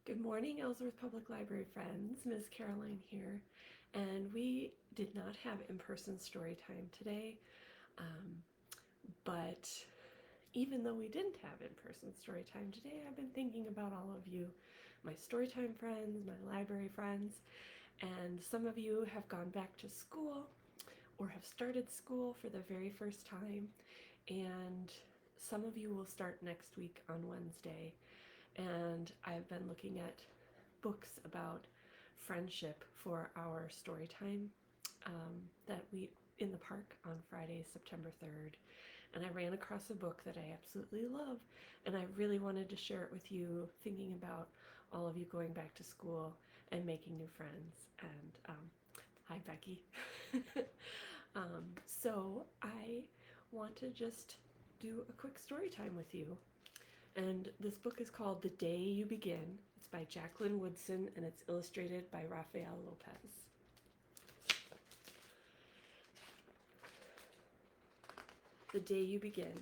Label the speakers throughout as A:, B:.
A: Good morning, Ellsworth Public Library friends. Ms. Caroline here, and we did not have in-person story time today, um, but even though we didn't have in-person story time today, I've been thinking about all of you, my storytime friends, my library friends, and some of you have gone back to school or have started school for the very first time, and some of you will start next week on Wednesday. And I've been looking at books about friendship for our story time that we in the park on Friday, September 3rd. And I ran across a book that I absolutely love, and I really wanted to share it with you, thinking about all of you going back to school and making new friends. And hi, Becky. So I want to just do a quick story time with you. And this book is called The Day You Begin. It's by Jacqueline Woodson, and it's illustrated by Rafael Lopez. The Day You Begin.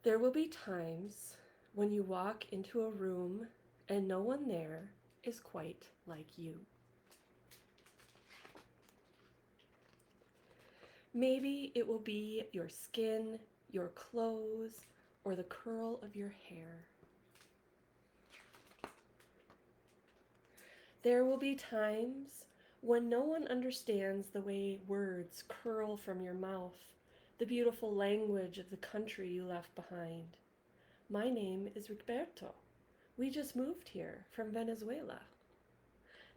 A: There will be times when you walk into a room and no one there is quite like you. Maybe it will be your skin, your clothes, or the curl of your hair. There will be times when no one understands the way words curl from your mouth, the beautiful language of the country you left behind. My name is Rigoberto. We just moved here from Venezuela.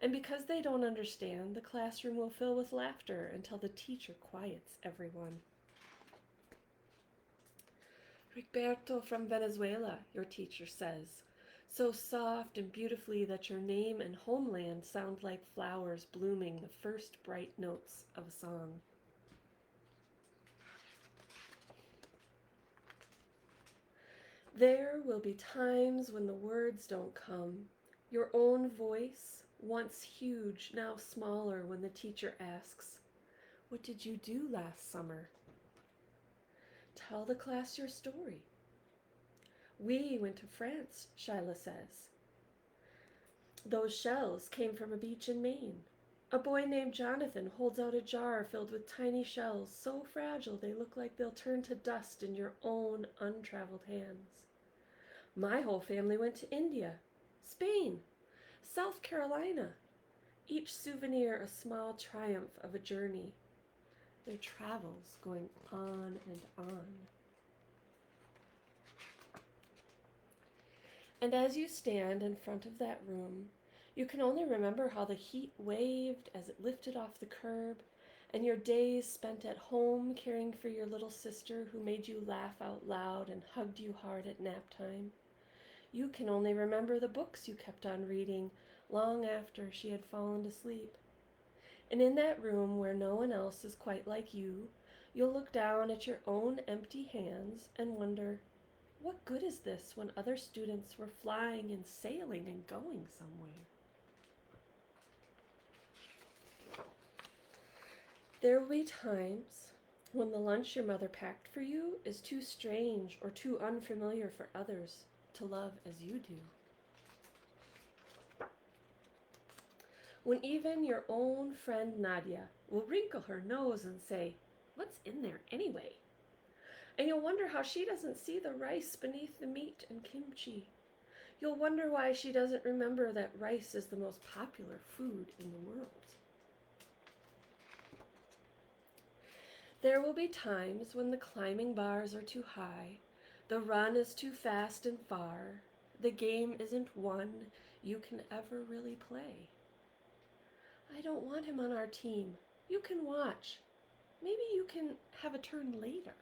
A: And because they don't understand, the classroom will fill with laughter until the teacher quiets everyone. Rigoberto from Venezuela, your teacher says, so soft and beautifully that your name and homeland sound like flowers blooming the first bright notes of a song. There will be times when the words don't come. Your own voice, once huge, now smaller when the teacher asks, "What did you do last summer?" Tell the class your story. We went to France, Shyla says. Those shells came from a beach in Maine. A boy named Jonathan holds out a jar filled with tiny shells, so fragile they look like they'll turn to dust in your own untraveled hands. My whole family went to India, Spain, South Carolina, each souvenir a small triumph of a journey. Their travels going on and on. And as you stand in front of that room, you can only remember how the heat waved as it lifted off the curb, and your days spent at home caring for your little sister who made you laugh out loud and hugged you hard at nap time. You can only remember the books you kept on reading long after she had fallen asleep. And in that room where no one else is quite like you, you'll look down at your own empty hands and wonder, what good is this when other students were flying and sailing and going somewhere? There will be times when the lunch your mother packed for you is too strange or too unfamiliar for others to love as you do. When even your own friend Nadia will wrinkle her nose and say, "What's in there anyway?" And you'll wonder how she doesn't see the rice beneath the meat and kimchi. You'll wonder why she doesn't remember that rice is the most popular food in the world. There will be times when the climbing bars are too high, the run is too fast and far, the game isn't one you can ever really play. I don't want him on our team. You can watch. Maybe you can have a turn later.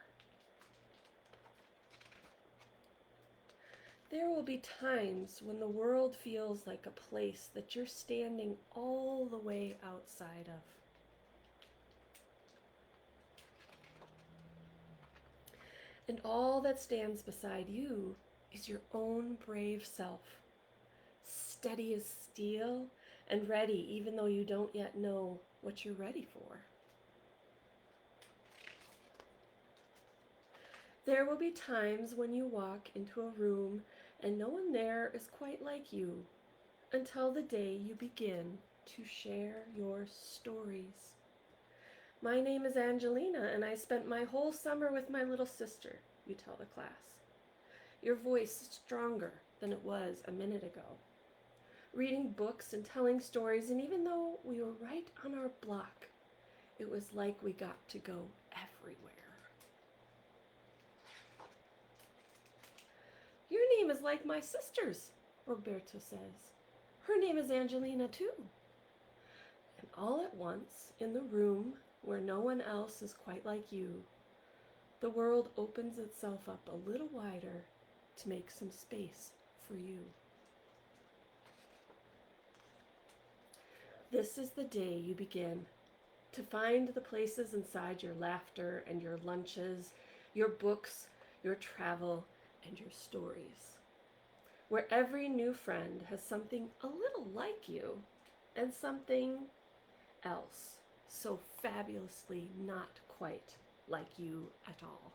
A: There will be times when the world feels like a place that you're standing all the way outside of. And all that stands beside you is your own brave self, steady as steel and ready even though you don't yet know what you're ready for. There will be times when you walk into a room and no one there is quite like you, until the day you begin to share your stories. My name is Angelina, and I spent my whole summer with my little sister, you tell the class. Your voice is stronger than it was a minute ago. Reading books and telling stories, and even though we were right on our block, it was like we got to go everywhere. Your name is like my sister's, Roberto says. Her name is Angelina, too. And all at once, in the room where no one else is quite like you, the world opens itself up a little wider to make some space for you. This is the day you begin to find the places inside your laughter and your lunches, your books, your travel, and your stories, where every new friend has something a little like you and something else so fabulously not quite like you at all.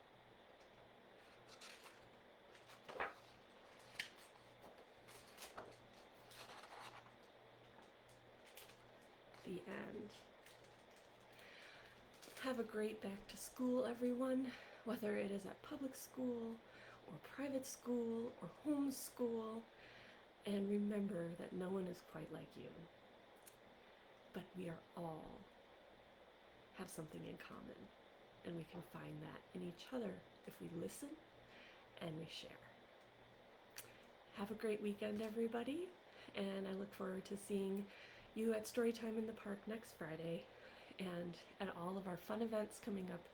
A: The end. Have a great back to school, everyone, whether it is at public school or private school or homeschool. And remember that no one is quite like you, but we are all have something in common, and we can find that in each other if we listen and we share. Have a great weekend, everybody, and I look forward to seeing you at Storytime in the Park next Friday and at all of our fun events coming up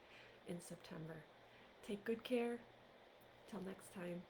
A: in September. Take good care. Till next time.